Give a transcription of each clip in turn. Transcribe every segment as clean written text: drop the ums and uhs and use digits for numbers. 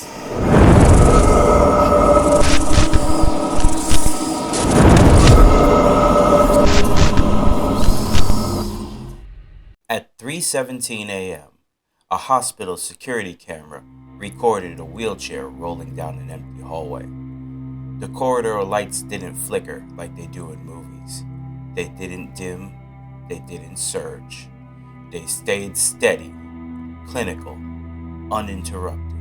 Menace. At 3:17 a.m., a hospital security camera recorded a wheelchair rolling down an empty hallway. The corridor lights didn't flicker like they do in movies. They didn't dim, they didn't surge. They stayed steady, clinical, uninterrupted.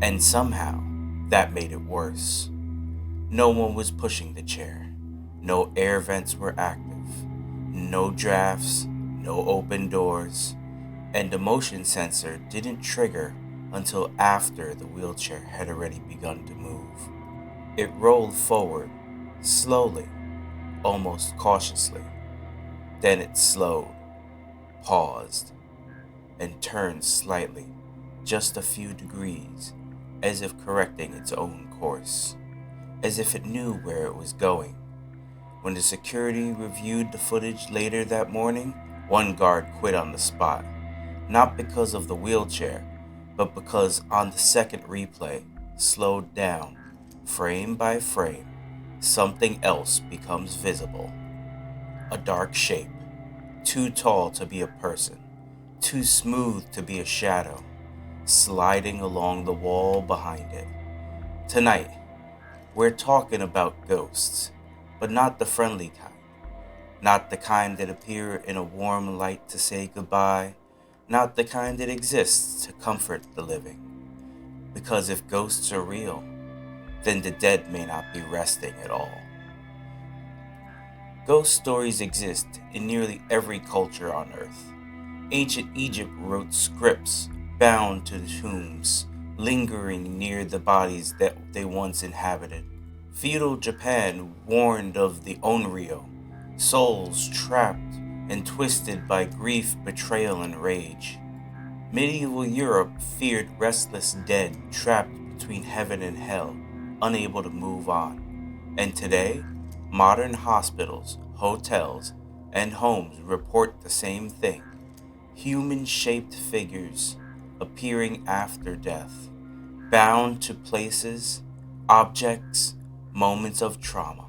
And somehow, that made it worse. No one was pushing the chair. No air vents were active. No drafts, no open doors. And the motion sensor didn't trigger until after the wheelchair had already begun to move. It rolled forward, slowly, almost cautiously. Then it slowed, paused, and turned slightly, just a few degrees, as if correcting its own course, as if it knew where it was going. When the security reviewed the footage later that morning, one guard quit on the spot, not because of the wheelchair, but because on the second replay, slowed down, frame by frame, something else becomes visible. A dark shape, too tall to be a person, too smooth to be a shadow, sliding along the wall behind it. Tonight, we're talking about ghosts, but not the friendly kind. Not the kind that appear in a warm light to say goodbye, not the kind that exists to comfort the living. Because if ghosts are real, then the dead may not be resting at all. Ghost stories exist in nearly every culture on Earth. Ancient Egypt wrote scripts bound to the tombs, lingering near the bodies that they once inhabited. Feudal Japan warned of the onryo, souls trapped and twisted by grief, betrayal, and rage. Medieval Europe feared restless dead trapped between heaven and hell, unable to move on. And today, modern hospitals, hotels, and homes report the same thing. Human-shaped figures appearing after death, bound to places, objects, moments of trauma.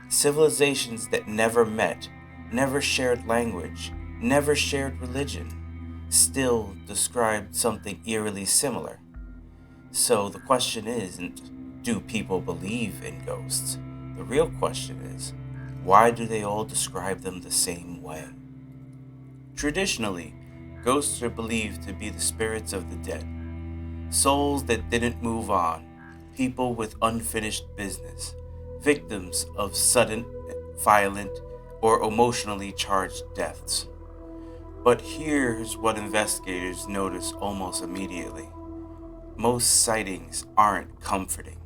Civilizations that never met, never shared language, never shared religion, still described something eerily similar. So the question isn't, do people believe in ghosts? The real question is, why do they all describe them the same way? Traditionally, ghosts are believed to be the spirits of the dead, souls that didn't move on, people with unfinished business, victims of sudden, violent, or emotionally charged deaths. But here's what investigators notice almost immediately. Most sightings aren't comforting.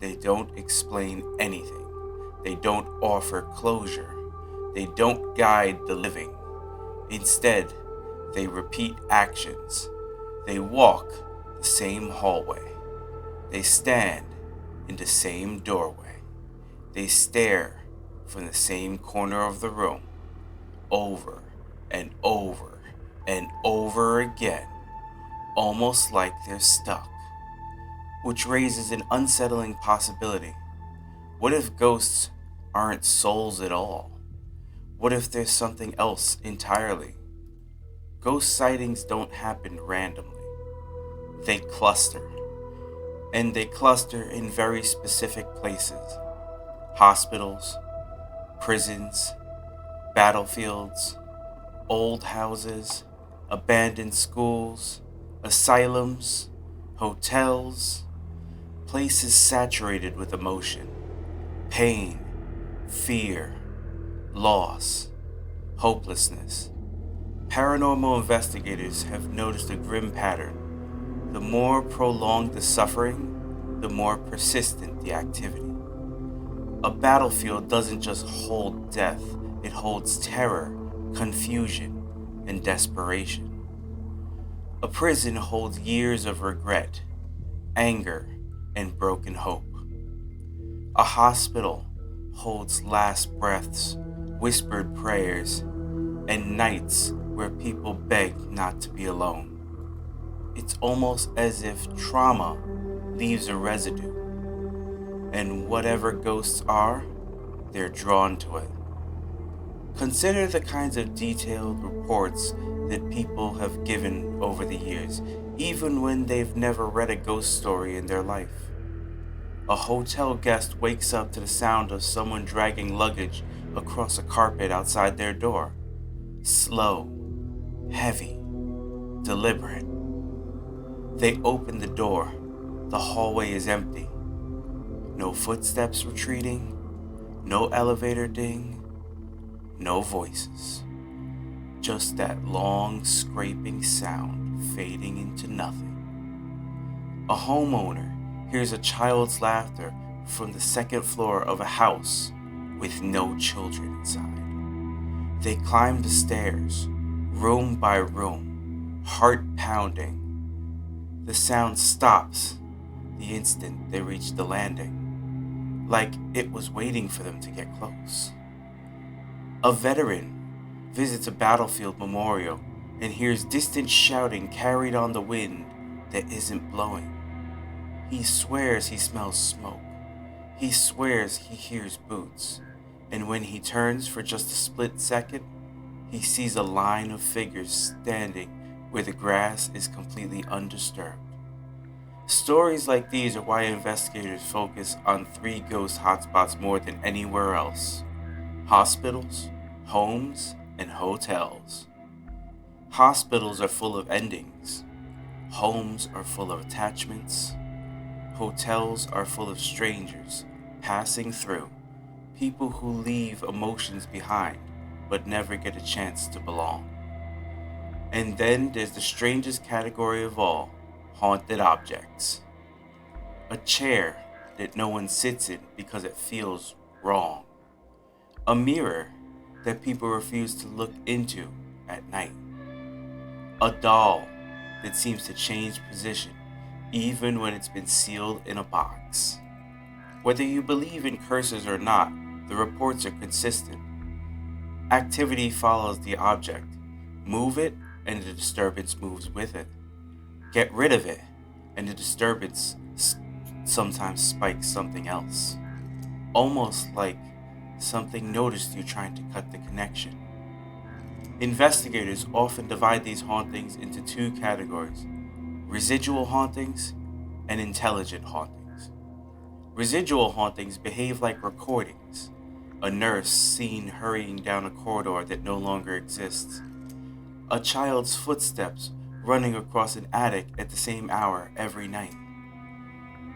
They don't explain anything. They don't offer closure. They don't guide the living. Instead, they repeat actions. They walk the same hallway. They stand in the same doorway. They stare from the same corner of the room, over and over and over again, almost like they're stuck. Which raises an unsettling possibility. What if ghosts aren't souls at all? What if there's something else entirely? Ghost sightings don't happen randomly. They cluster. And they cluster in very specific places. Hospitals, prisons, battlefields, old houses, abandoned schools, asylums, hotels, places saturated with emotion, pain, fear, loss, hopelessness. Paranormal investigators have noticed a grim pattern. The more prolonged the suffering, the more persistent the activity. A battlefield doesn't just hold death, it holds terror, confusion, and desperation. A prison holds years of regret, anger, and broken hope. A hospital holds last breaths, whispered prayers, and nights where people beg not to be alone. It's almost as if trauma leaves a residue, and whatever ghosts are, they're drawn to it. Consider the kinds of detailed reports that people have given over the years, even when they've never read a ghost story in their life. A hotel guest wakes up to the sound of someone dragging luggage across a carpet outside their door. Slow, heavy, deliberate. They open the door. The hallway is empty. No footsteps retreating, no elevator ding, no voices. Just that long scraping sound fading into nothing. A homeowner hears a child's laughter from the second floor of a house with no children inside. They climb the stairs, room by room, heart pounding. The sound stops the instant they reach the landing, like it was waiting for them to get close. A veteran visits a battlefield memorial and hears distant shouting carried on the wind that isn't blowing. He swears he smells smoke. He swears he hears boots. And when he turns for just a split second, he sees a line of figures standing where the grass is completely undisturbed. Stories like these are why investigators focus on 3 ghost hotspots more than anywhere else: hospitals, homes, and hotels. Hospitals are full of endings. Homes are full of attachments. Hotels are full of strangers passing through, people who leave emotions behind but never get a chance to belong. And then there's the strangest category of all: haunted objects. A chair that no one sits in because it feels wrong. A mirror that people refuse to look into at night. A doll that seems to change position even when it's been sealed in a box. Whether you believe in curses or not, the reports are consistent. Activity follows the object. Move it, and the disturbance moves with it. Get rid of it, and the disturbance sometimes spikes something else. Almost like something noticed you trying to cut the connection. Investigators often divide these hauntings into 2 categories: residual hauntings and intelligent hauntings. Residual hauntings behave like recordings: a nurse seen hurrying down a corridor that no longer exists, a child's footsteps running across an attic at the same hour every night,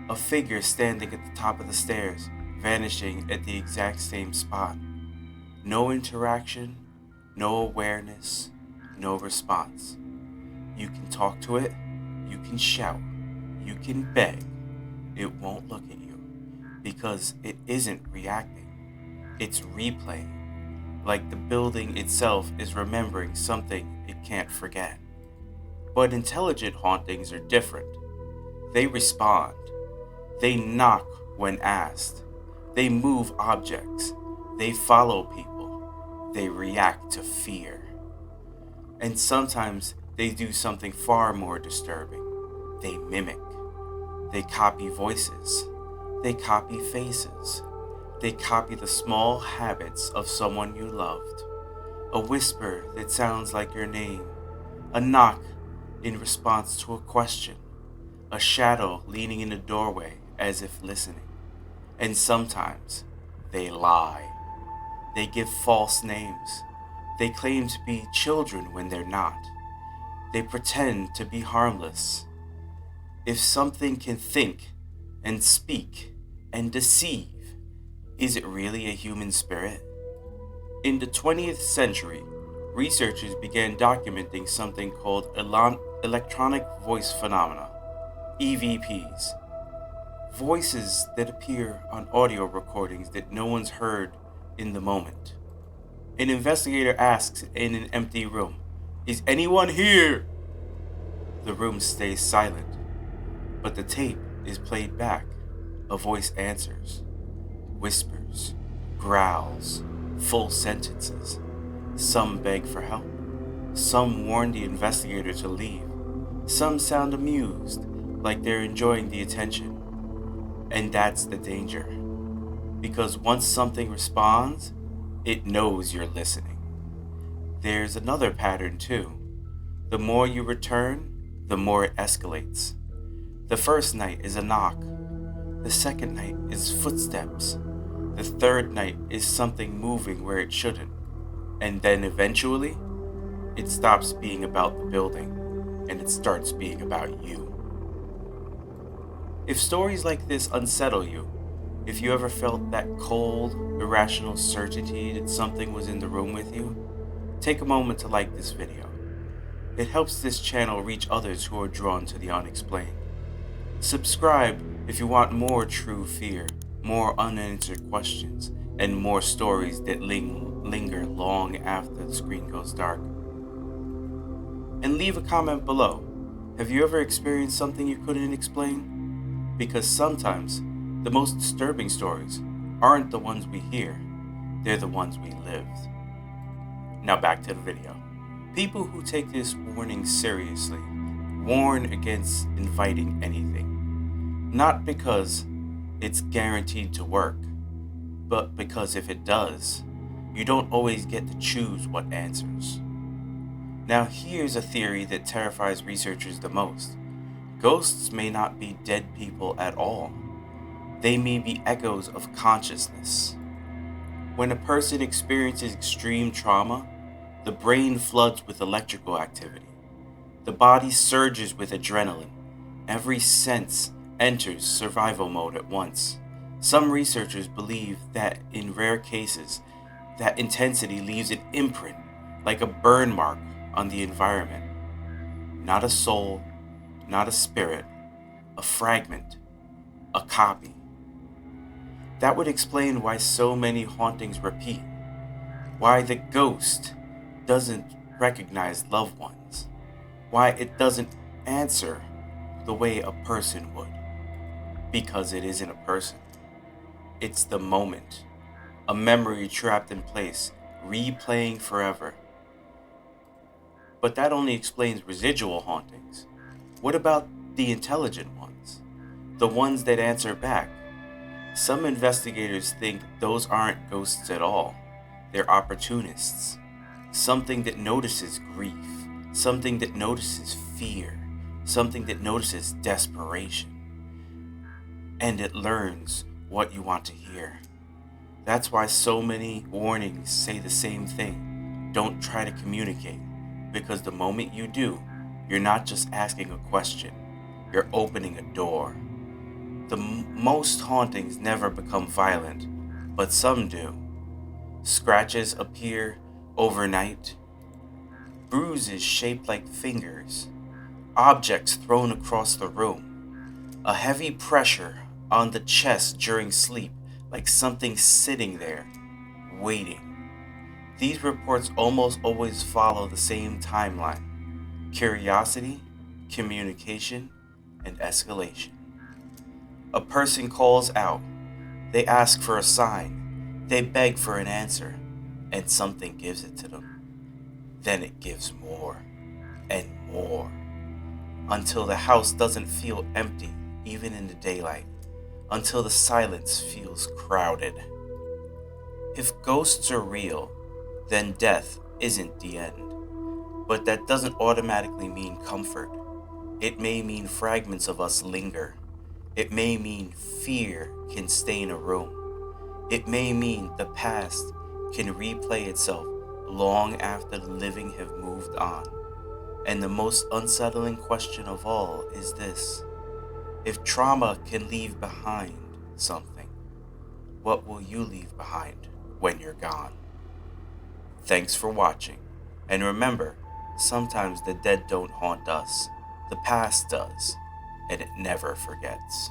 a figure standing at the top of the stairs, vanishing at the exact same spot. No interaction, no awareness, no response. You can talk to it, you can shout, you can beg. It won't look at you because it isn't reacting. It's replaying, like the building itself is remembering something it can't forget. But intelligent hauntings are different. They respond. They knock when asked. They move objects. They follow people. They react to fear. And sometimes they do something far more disturbing. They mimic. They copy voices. They copy faces. They copy the small habits of someone you loved. A whisper that sounds like your name. A knock in response to a question. A shadow leaning in the doorway as if listening. And sometimes they lie. They give false names. They claim to be children when they're not. They pretend to be harmless. If something can think and speak and deceive, is it really a human spirit? In the 20th century, researchers began documenting something called electronic voice phenomena, EVPs. Voices that appear on audio recordings that no one's heard in the moment. An investigator asks in an empty room, "Is anyone here?" The room stays silent, but the tape is played back. A voice answers. Whispers, growls, full sentences. Some beg for help. Some warn the investigator to leave. Some sound amused, like they're enjoying the attention. And that's the danger. Because once something responds, it knows you're listening. There's another pattern too. The more you return, the more it escalates. The first night is a knock. The second night is footsteps. The third night is something moving where it shouldn't. And then eventually, it stops being about the building and it starts being about you. If stories like this unsettle you, if you ever felt that cold, irrational certainty that something was in the room with you, take a moment to like this video. It helps this channel reach others who are drawn to the unexplained. Subscribe if you want more true fear, more unanswered questions, and more stories that linger long after the screen goes dark. And leave a comment below. Have you ever experienced something you couldn't explain? Because sometimes the most disturbing stories aren't the ones we hear, they're the ones we lived. Now back to the video. People who take this warning seriously warn against inviting anything. Not because it's guaranteed to work, but because if it does, you don't always get to choose what answers. Now here's a theory that terrifies researchers the most. Ghosts may not be dead people at all. They may be echoes of consciousness. When a person experiences extreme trauma, the brain floods with electrical activity. The body surges with adrenaline. Every sense enters survival mode at once. Some researchers believe that in rare cases, that intensity leaves an imprint, like a burn mark on the environment. Not a soul, not a spirit, a fragment, a copy. That would explain why so many hauntings repeat, why the ghost doesn't recognize loved ones, why it doesn't answer the way a person would. Because it isn't a person. It's the moment, a memory trapped in place, replaying forever. But that only explains residual hauntings. What about the intelligent ones? The ones that answer back? Some investigators think those aren't ghosts at all. They're opportunists. Something that notices grief. Something that notices fear. Something that notices desperation. And it learns what you want to hear. That's why so many warnings say the same thing. Don't try to communicate. Because the moment you do, you're not just asking a question. You're opening a door. Most hauntings never become violent, but some do. Scratches appear overnight, bruises shaped like fingers, objects thrown across the room, a heavy pressure on the chest during sleep, like something sitting there, waiting. These reports almost always follow the same timeline: curiosity, communication, and escalation. A person calls out, they ask for a sign, they beg for an answer, and something gives it to them. Then it gives more and more, until the house doesn't feel empty even in the daylight, until the silence feels crowded. If ghosts are real, then death isn't the end. But that doesn't automatically mean comfort. It may mean fragments of us linger. It may mean fear can stain a room. It may mean the past can replay itself long after the living have moved on. And the most unsettling question of all is this: if trauma can leave behind something, what will you leave behind when you're gone? Thanks for watching. And remember, sometimes the dead don't haunt us. The past does, and it never forgets.